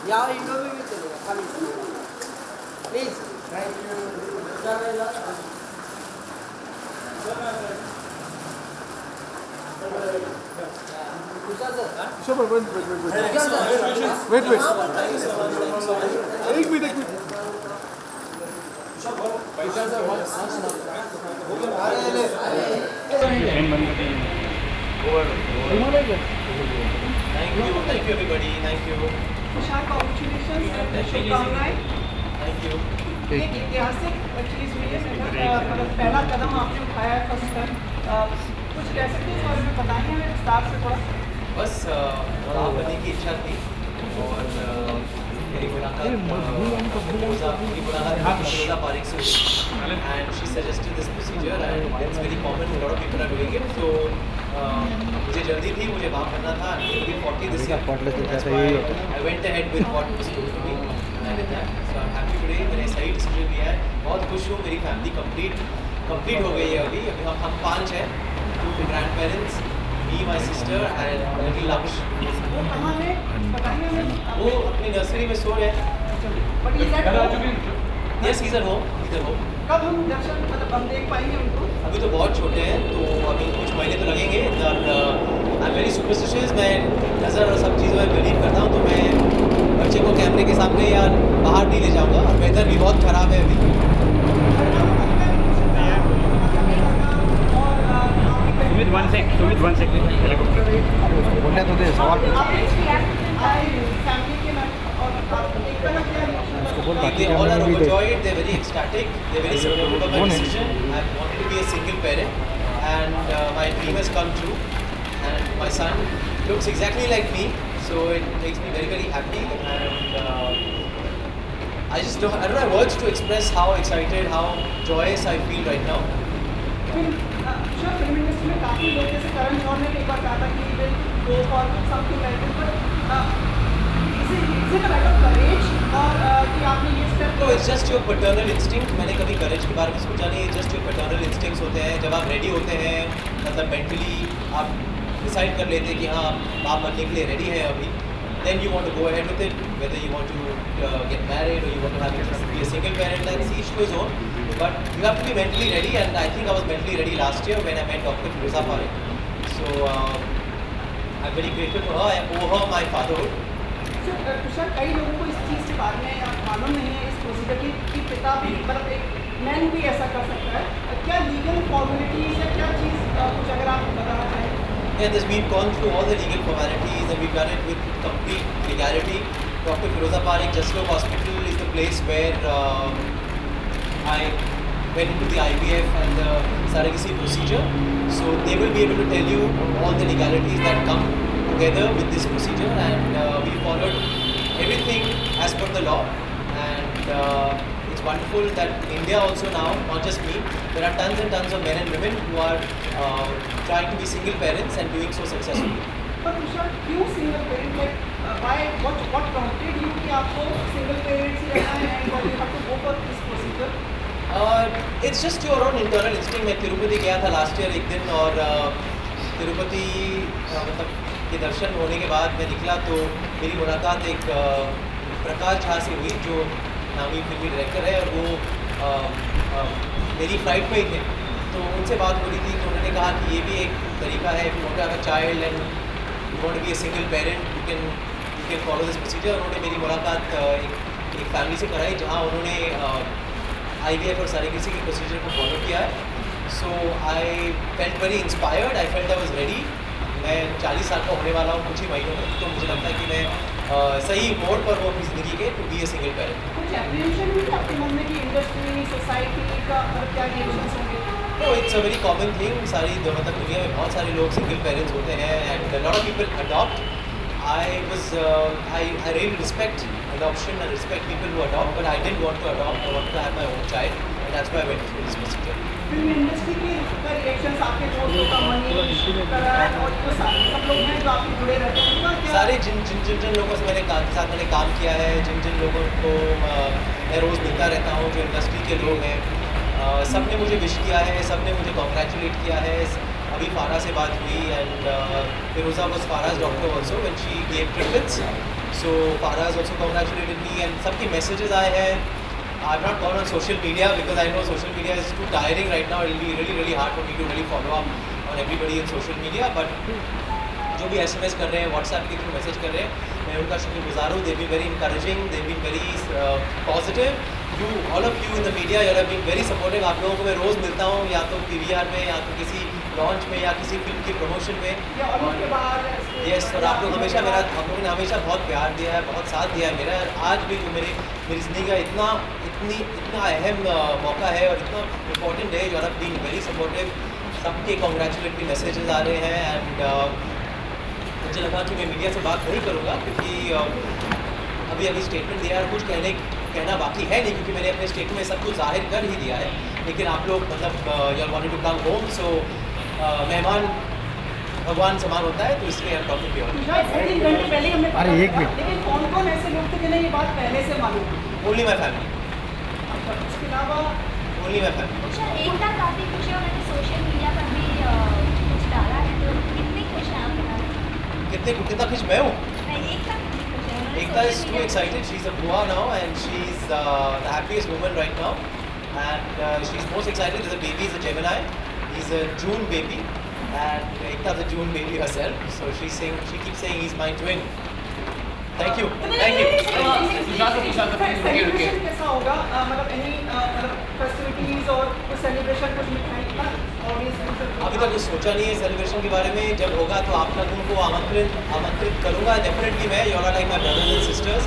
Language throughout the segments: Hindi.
या इंडो में भी चलेगा खाली प्लीज Shobha, wait. Wait. एक minute Thank you everybody. Thank you. Tushar congratulation शुभकामनाएं। Thank you. ये ऐतिहासिक चीज़ हुई है, मतलब पहला कदम आपने उठाया है फर्स्ट टाइम। कुछ कह सकते हैं इस बारे में, बताएंगे हमें विस्तार से थोड़ा। बस माँ बनने की इच्छा थी और मेरी मुलाकात फिरोजा पारिक से हुई and she suggested this procedure and it's very common, a lot of people are doing it. So मुझे जल्दी थी, मुझे वहाँ करना था, I'm going to be 40 this year. That's why I went ahead with what was told to me. I did that. So I'm happy today. मैंने सही डिसीजन लिया है, बहुत खुश हूँ। मेरी फैमिली कंप्लीट हो गई है। अभी हम 5 हैं, 2 grand parents, me, my sister and little Laksh. वो कहाँ है बताइए हमें। वो अपनी नर्सरी में सो रहे हैं। But is that Yes, he's at home. कब हम दर्शन मतलब हम देख पाएंगे उनको? अभी तो बहुत छोटे हैं, तो अभी कुछ महीने तो लगेंगे। और आई एम वेरी सुपरस्टिशियस, मैं नज़र और सब चीज़ों में बिलीव करता हूँ, तो मैं बच्चे को कैमरे के सामने या बाहर नहीं ले जाऊँगा। और वेदर भी बहुत ख़राब है अभी। सुमित वन सेकंड बोलने तो दे सवाल They all are overjoyed. They're very ecstatic. They're very supportive of my decision. I wanted to be a single parent, and my dream has come true. And my son looks exactly like me, so it makes me very, very happy. And I don't have words to express how excited, how joyous I feel right now. Film industry में काफ़ी लोग, जैसे करण जौहर ने एक बार कहा था कि will go for something like this, but is it a matter of courage और कि आपने ये step? No, it's just your paternal instinct. मैंने कभी courage के बारे में सोचा नहीं। Just your paternal instincts होते हैं। जब आप ready होते हैं, मतलब mentally आप decide कर लेते हैं कि हाँ बाप बनने के लिए ready है अभी, then you want to go ahead with it. Whether you want to get married or you want to be a single parent, that's each to his own. But you have to be mentally ready, and I think I was mentally ready last year when I met Dr. Firoza Parekh. So I'm very grateful for her. I owe her my fatherhood. Tushar, कई लोगों को इस चीज़ के बारे में मालूम नहीं है, इस प्रोसीजर की पिता भी मतलब एक मैन भी ऐसा कर सकता है। क्या लीगल फॉर्मेलिटीज या क्या चीज़ कुछ अगर आप बताना चाहें? Yeah, we've gone through all the legal formalities and we've done it with complete legality. Dr. Firoza Parekh Jaslok Hospital is the place where I went into the IVF and the surrogacy procedure. So they will be able to tell you all the legalities that come together with this procedure, and we followed everything as per the law. And it's wonderful that in India also now, not just me, there are tons and tons of men and women who are trying to be single parents and doing so successfully. पर तुषार, क्यों single parent? Like why what prompted you कि आपको सिंगल पेरेंट्स ही रहना है and you have to go for this procedure? It's just your own internal instinct. मैं तिरुपति गया था लास्ट ईयर एक दिन, और तिरुपति मतलब के दर्शन होने के बाद मैं निकला तो मेरी मुलाकात एक प्रकाश झा से हुई, जो नामी फिल्मी डायरेक्टर है, और वो मेरी फ्लाइट में ही थे। तो उनसे बात हो रही थी, तो उन्होंने कहा कि ये भी एक तरीका है, if you want to have a child and you want to be a single parent, you can follow this procedure. उन्होंने मेरी मुलाकात एक फैमिली से कराई, जहाँ उन्होंने IVF और surrogacy के प्रोसीजर को फॉलो किया है। So I felt very inspired, I felt I was ready. मैं 40 साल का होने वाला हूँ कुछ ही महीनों में, तो मुझे लगता है कि मैं सही मोड़ पर हूँ अपनी ज़िंदगी के to be a single parent. कुछ एप्रीहेंशन भी है आपके मन में कि इंडस्ट्री सोसाइटी का मतलब क्या रिएक्शंस होंगे? तो it's a very common thing. सारी मतलब दुनिया में बहुत सारे लोग सिंगल पेरेंट्स होते हैं, and lot of people adopt. I really respect adoption and respect people who adopt, but I didn't want to adopt. I wanted to have my own child, and that's why I went through this procedure. Film industry के रिएक्शंस आपके दोस्तों का, मनीष, करण और जो सब लोग हैं जो आपके जुड़े रहते हैं, उनका क्या? सारे जिन लोगों से मैंने काम किया है, जिन लोगों को मैं रोज़ मिलता रहता हूँ, जो इंडस्ट्री के लोग हैं, सब ने मुझे विश किया है, सब ने मुझे कॉन्ग्रेचुलेट किया है। अभी फारा से बात हुई, and Firoza was Farah's doctor also when she gave triplets, So Farah has also congratulated me, and सबके messages आए हैं. I've not gone on social media because I know social media is too tiring right now. It will be really really hard for me to really follow up on everybody in social media. But जो भी SMS कर रहे हैं, WhatsApp के थ्रू मैसेज कर रहे हैं, मैं उनका शुक्रगुजार हूँ. They've been very encouraging. They've been very positive. You, all of you in the media, you have been very supportive. आप लोगों को मैं रोज़ मिलता हूँ, या तो PVR में, या तो किसी लॉन्च में, या किसी फिल्म की प्रमोशन में. या ऑडियो के बाहर यस, और आप लोग हमेशा मेरा, आप लोगों ने हमेशा बहुत प्यार दिया है, बहुत साथ दिया है मेरा. आज भी जो मेरी ज़िंदगी का इतना अहम मौका है और इतना इम्पोर्टेंट है. You are been very supportive. सबके कॉन्ग्रेचुलेटरी मैसेजेस आ रहे हैं. एंड मुझे लगा कि मैं मीडिया से बात नहीं करूँगा, क्योंकि अभी स्टेटमेंट दिया है, कुछ कहना बाकी है नहीं, क्योंकि मैंने अपने स्टेटमेंट में सब कुछ जाहिर कर ही दिया है. लेकिन आप लोग मतलब you are wanted to come home, so मेहमान भगवान समान होता है, तो इसलिए हम टॉपिक पे तुषार 3 घंटे पहले ही हमने अरे, एक मिनट. लेकिन कौन-कौन ऐसे लोग थे जिन्हें ये बात पहले से मालूम थी? ओनली माई फैमिली, अच्छा, इसके अलावा ओनली माई फैमिली. अच्छा, एकता काफ़ी खुश है, उन्होंने सोशल मीडिया पर भी कुछ डाला है, तो कितनी खुश हैं आप बता रहे कितना खुश मैं हूँ. हैं? एकता कितनी खुश है? उन्होंने Ekta is social too media- excited. She's a Bua now, and she's the happiest woman right now. And she's most excited. There's a baby, he's a Gemini. He's a June baby, and Ekta's a June baby herself. So she keeps saying he's my twin. Thank you. Thank you. Celebration कैसा होगा? मतलब एनी मतलब फेस्टिविटीज और कुछ सेलिब्रेशन, कुछ मिठाई का ऑडियंस अभी तक कुछ सोचा नहीं है सेलिब्रेशन के बारे में. जब होगा तो आप लोगों को आमंत्रित करूँगा डेफिनेटली. मैं, you are like my brothers and sisters.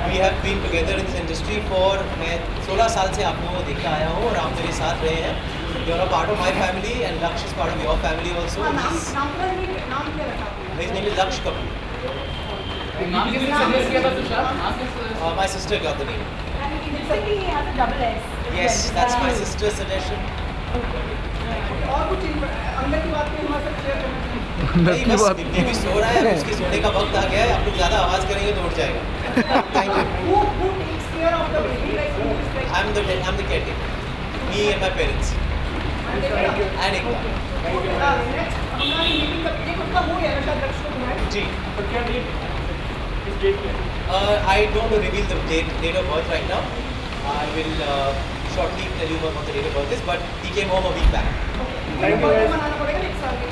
We have been together in this industry for, मैं 16 साल से आप लोगों को देखता आया हूँ, और आप मेरे साथ रहे हैं. You are a part of my family, and Lakshya is part of your family also. नाम क्या रखा आपने? हिज नेम इज लक्ष्य कपूर. नाम किसने सजेस्ट किया था तुषार? नाम किस My sister got the name. And interestingly, he has a double S. Yes, that's my sister's suggestion. और कुछ अंदर की बात भी हमारे साथ शेयर करना चाहिए. नहीं, बस बेबी सो रहा है, उसके सोने का वक्त आ गया है. आप लोग ज़्यादा आवाज़ करेंगे तो उठ जाएगा. Thank you. Who takes care of the baby? Like who is like I'm the caretaker. Me and my parents. And Ekta. Next हमारी मीटिंग का एक उसका हो गया शायद लक्ष्य को है. जी. I don't reveal the date of birth right now. I will shortly tell you what the date of birth is, but he came home a week back. मनाना पड़ेगा एक साल के.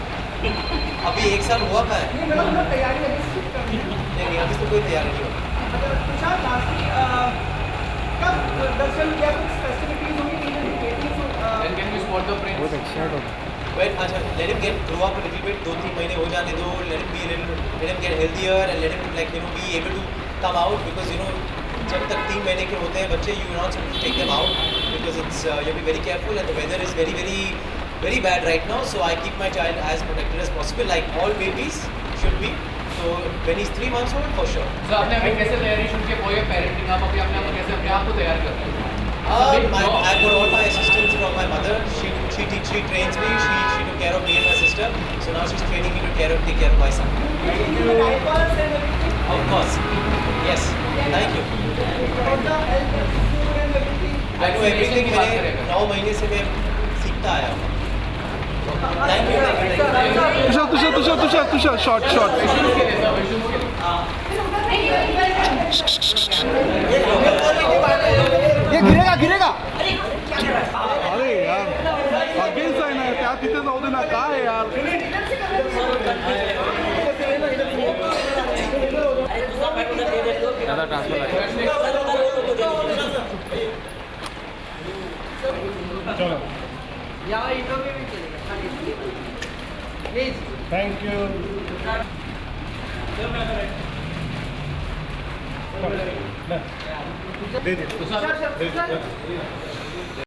अभी 1 साल हुआ था. नहीं मतलब तैयारी अभी शुरू करनी है. नहीं, अभी तो कोई तैयारी नहीं होगी. मतलब तुषार लास्टली कब दर्शन किया, कुछ फेस्टिविटीज होंगी even dating Then can we spot the prince? Well, अच्छा, let him grow up a little bit. 2-3 महीने हो जाने दो. Let him get healthier, and let him be able to come out, because जब तक 3 महीने के होते हैं बच्चे, you are not supposed to take them out, because it's you have to be very careful, and the weather is very very very bad right now. So I keep my child as protected as possible, like all babies should be. So when he's 3 months old, for sure. So आपने अभी कैसे तैयारी शुरू की? कोई पेरेंटिंग आप अपने आप को कैसे अपने आप को तैयार करते हैं? I've got all my assistance from my mother. She trains me. She took care of me and my sister. So now she's training me to take care of my son. diapers and everything. Of course. Yes. Thank you. About the health, food and everything. I know everything. मैंने 9 महीने से मैं सीखता आया हूँ. Thank you. Tushar short Visuals के लिए सब visuals के लिए. हे गिरेगा अरे यार अगेन्स्ट आहे ना त्या तिथे जाऊ दे ना काय यार दादा ट्रान्सफर चलो या इंटरव्यू भी चलेगा. Please. Thank you they Tushar